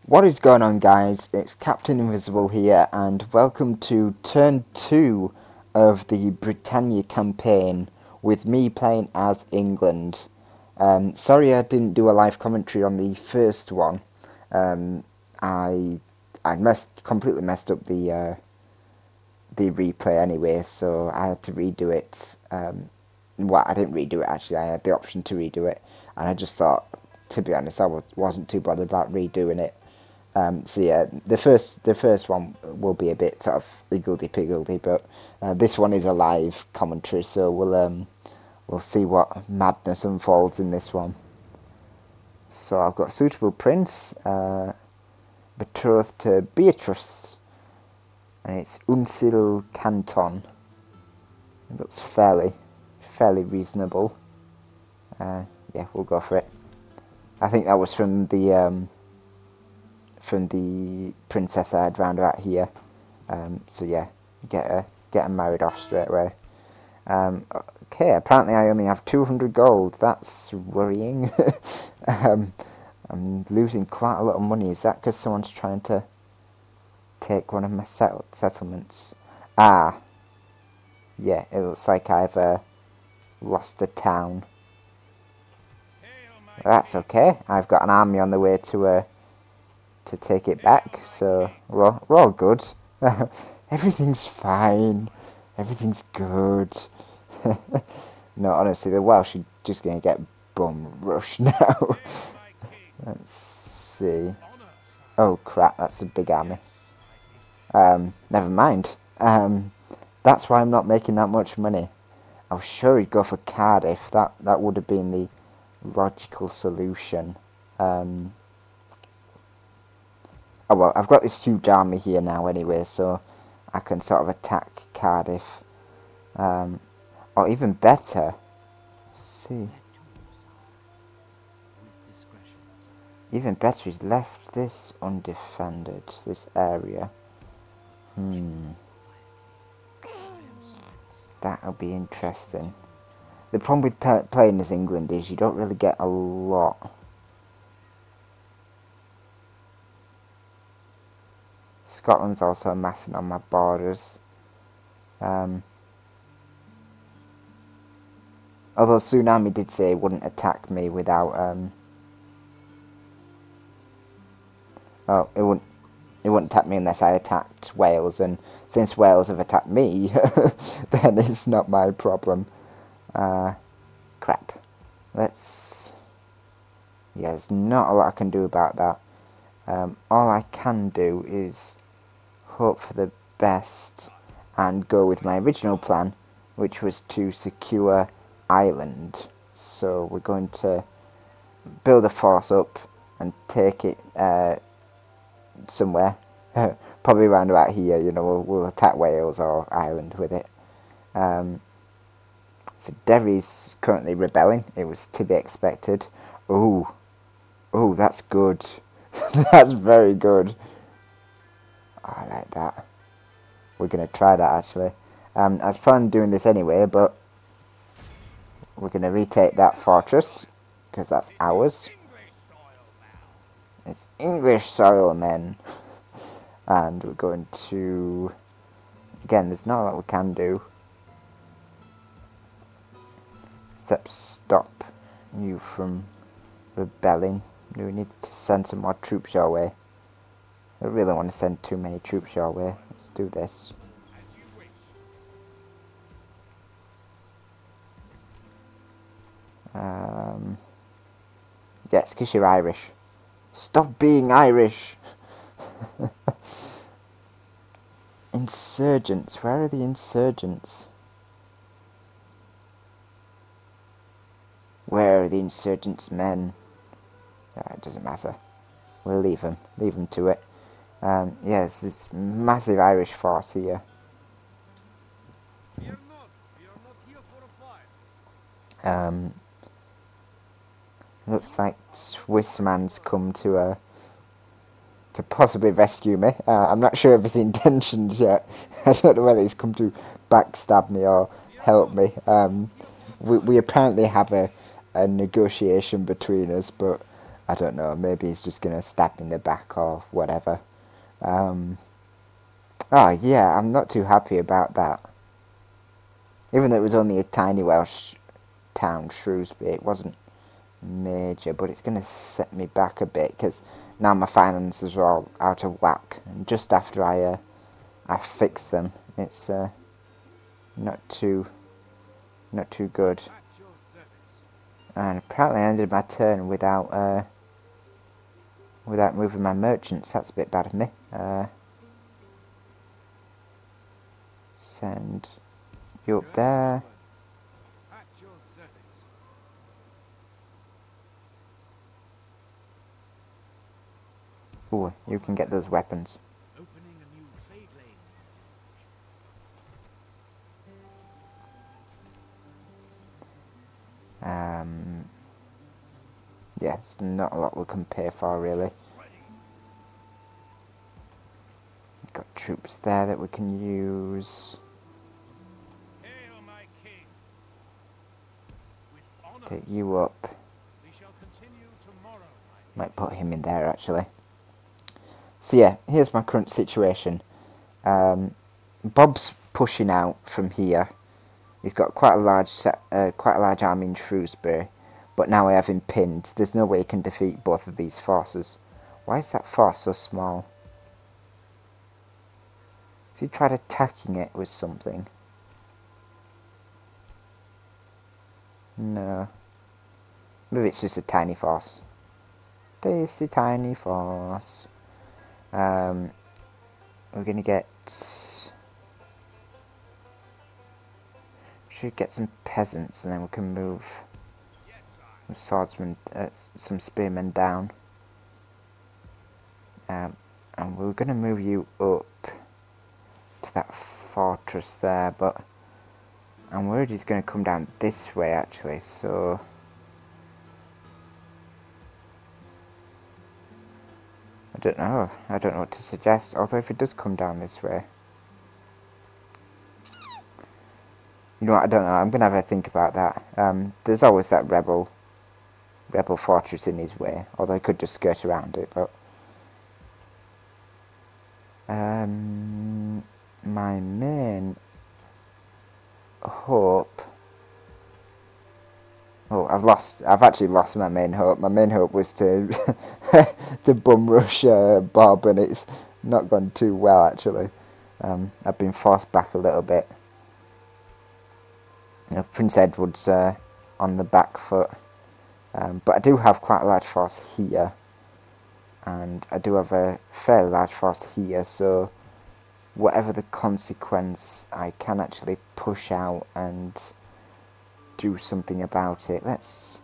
What is going on, guys? It's Captain Invisible here, and welcome to turn 2 of the Britannia campaign, with me playing as England. Sorry I didn't do a live commentary on the first one. I completely messed up the replay anyway, so I had to redo it. Well, I didn't redo it actually. I had the option to redo it, and I just thought, to be honest, I wasn't too bothered about redoing it. So yeah, the first one will be a bit sort of higgledy-piggledy, but this one is a live commentary, so we'll see what madness unfolds in this one. So I've got suitable prince, betrothed to Beatrice, and it's Unsil Canton. It looks fairly reasonable. Yeah, we'll go for it. I think that was from the princess I had round about here. So yeah, get her married off straight away. Okay, apparently I only have 200 gold. That's worrying. I'm losing quite a lot of money. Is that because someone's trying to take one of my settlements? Ah, yeah, it looks like I've lost a town. Well, that's okay. I've got an army on the way to take it back, so we're all good. Everything's fine. Everything's good. No, honestly, the Welsh are just going to get bum rushed now. Let's see. Oh crap, that's a big army. Never mind. That's why I'm not making that much money. I was sure he'd go for Cardiff. That would have been the logical solution. Oh well, I've got this huge army here now anyway, so I can sort of attack Cardiff. Or even better, let's see. Even better, he's left this undefended, this area. That'll be interesting. The problem with playing as England is you don't really get a lot. Scotland's also amassing on my borders. Although Tsunami did say it wouldn't attack me without oh, it wouldn't attack me unless I attacked Wales, and since Wales have attacked me, then it's not my problem. Crap. Yeah, there's not a lot I can do about that. All I can do is hope for the best and go with my original plan, which was to secure Ireland. So we're going to build a force up and take it somewhere, probably around about here. You know, we'll attack Wales or Ireland with it. So Derry's currently rebelling. It was to be expected. Oh, that's good. That's very good. Oh, I like that. We're going to try that actually. I was planning on doing this anyway, but we're going to retake that fortress, because that's ours. It's English soil, men. And we're going to... Again, there's not a lot we can do, except stop you from rebelling. We need to send some more troops your way. I really want to send too many troops your way. Let's do this. Yes, because you're Irish. Stop being Irish! Insurgents. Where are the insurgents? Where are the insurgents' men? It doesn't matter. We'll leave them. Leave them to it. Yeah, there's this massive Irish force here. Looks like Swiss man's come to possibly rescue me. I'm not sure of his intentions yet. I don't know whether he's come to backstab me or help me. We apparently have a negotiation between us, but I don't know, maybe he's just going to stab me in the back or whatever. Oh yeah, I'm not too happy about that. Even though it was only a tiny Welsh town, Shrewsbury, it wasn't major, but it's going to set me back a bit, because now my finances are all out of whack, and just after I fix them, it's not too good. And apparently I ended my turn without moving my merchants. That's a bit bad of me. Send you up there. Ooh, you can get those weapons. Yeah, it's not a lot we can pay for, really. Got troops there that we can use. Take you up. Might put him in there, actually. So yeah, here's my current situation. Bob's pushing out from here. He's got quite a large army in Shrewsbury, but now I have him pinned. There's no way he can defeat both of these forces. Why is that force so small? So he tried attacking it with something. No. Maybe it's just a tiny force. This is a tiny force. We're gonna get... Should get some peasants, and then we can move some swordsmen, some spearmen down. And we're gonna move you up to that fortress there, but I'm worried he's gonna come down this way actually, so I don't know what to suggest, although if it does come down this way, you know what, I don't know, I'm gonna have a think about that. There's always that rebel fortress in his way, although I could just skirt around it, but my main hope... Oh, I've actually lost my main hope. My main hope was to to bum rush Bob, and it's not gone too well actually. I've been forced back a little bit. You know, Prince Edward's on the back foot, but I do have quite a large force here, and I do have a fairly large force here, so whatever the consequence, I can actually push out and do something about it. Let's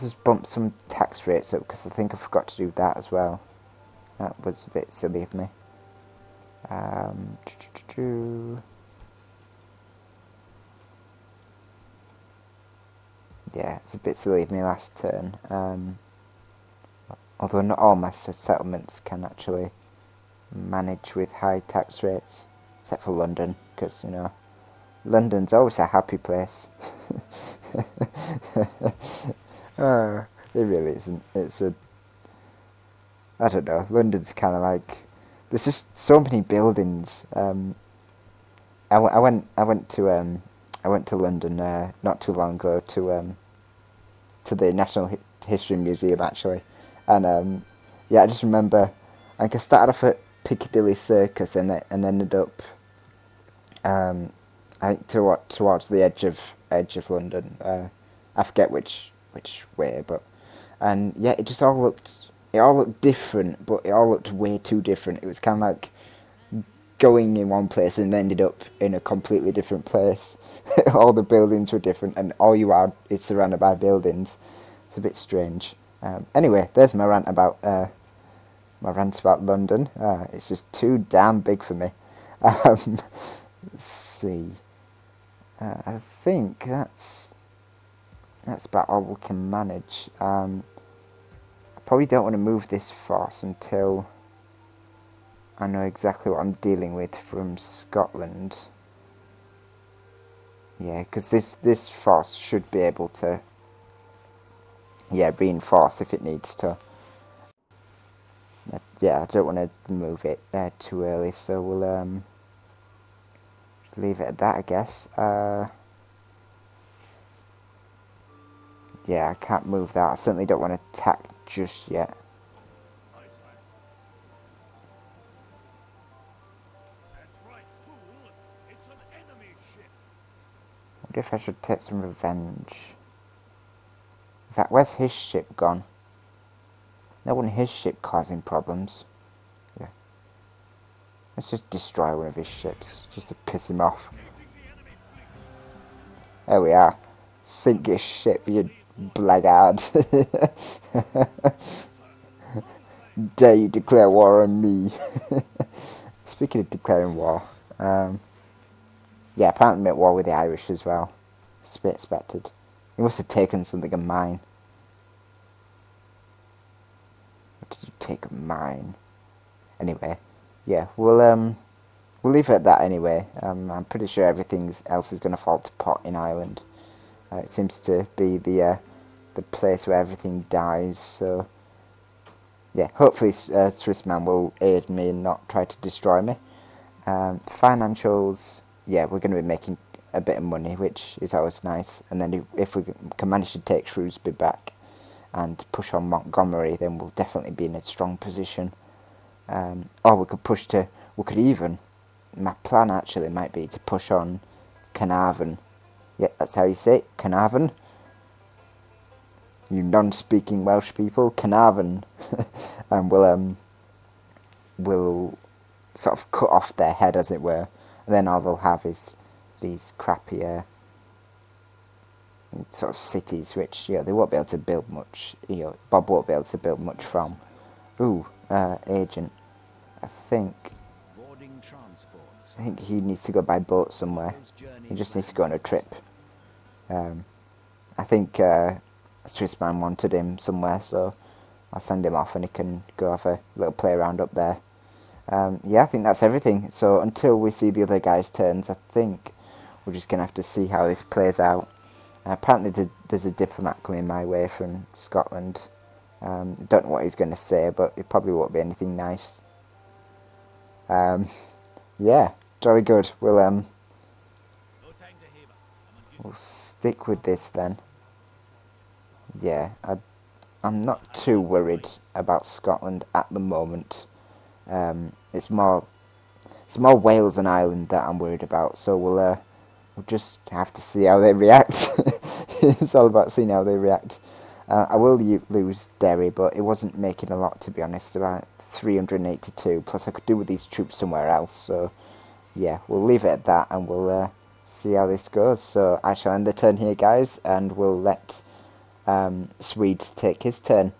just bump some tax rates up, because I think I forgot to do that as well. That was a bit silly of me. Yeah, it's a bit silly of me last turn. Although not all my settlements can actually manage with high tax rates, except for London, because, you know, London's always a happy place. It really isn't. It's a... I don't know, London's kind of like... There's just so many buildings. I went to London not too long ago to the National History Museum actually, and yeah, I just remember I started off at Piccadilly Circus and ended up I think towards the edge of London. I forget which way, but and yeah, it all looked different, but it all looked way too different. It was kind of like going in one place and ended up in a completely different place. All the buildings were different, and all you are is surrounded by buildings. It's a bit strange. Anyway, there's my rant about London. It's just too damn big for me. Let's see. I think that's about all we can manage. I probably don't want to move this force until I know exactly what I'm dealing with from Scotland. Yeah, because this force should be able to yeah, reinforce if it needs to. Yeah, I don't want to move it too early, so we'll leave it at that, I guess. Yeah, I can't move that. I certainly don't want to attack just yet. I wonder if I should take some revenge. In fact, where's his ship gone? No one his ship causing problems. Yeah. Let's just destroy one of his ships, just to piss him off. There we are. Sink your ship, you blackguard. Dare you declare war on me? Speaking of declaring war, yeah, apparently at war with the Irish as well. It's to be expected. He must have taken something of mine. What did you take of mine? Anyway, yeah, we'll leave it at that anyway. I'm pretty sure everything else is going to fall to pot in Ireland. It seems to be the place where everything dies, so yeah, hopefully Swissman will aid me and not try to destroy me. Financials, yeah, we're going to be making a bit of money, which is always nice, and then if we can manage to take Shrewsbury back and push on Montgomery, then we'll definitely be in a strong position. Or we could even, my plan actually might be to push on Carnarvon. Yeah, that's how you say it, Carnarvon. You non-speaking Welsh people, Carnarvon. And we'll sort of cut off their head, as it were. And then all they'll have is these crappy sort of cities, which they won't be able to build much. Bob won't be able to build much from. Ooh, agent. I think he needs to go by boat somewhere. He just needs to go on a trip. I think Swissman wanted him somewhere, so I'll send him off and he can go have a little play around up there. Yeah, I think that's everything. So until we see the other guys' turns, I think we're just going to have to see how this plays out. Apparently there's a diplomat coming my way from Scotland. Don't know what he's going to say, but it probably won't be anything nice. Yeah, jolly good. We'll stick with this then. Yeah, I'm not too worried about Scotland at the moment. It's more Wales and Ireland that I'm worried about. So we'll just have to see how they react. It's all about seeing how they react. I will lose Derry, but it wasn't making a lot, to be honest. About 382. Plus, I could do with these troops somewhere else. So yeah, we'll leave it at that, and we'll see how this goes. So I shall end the turn here, guys, and we'll let Swedes take his turn.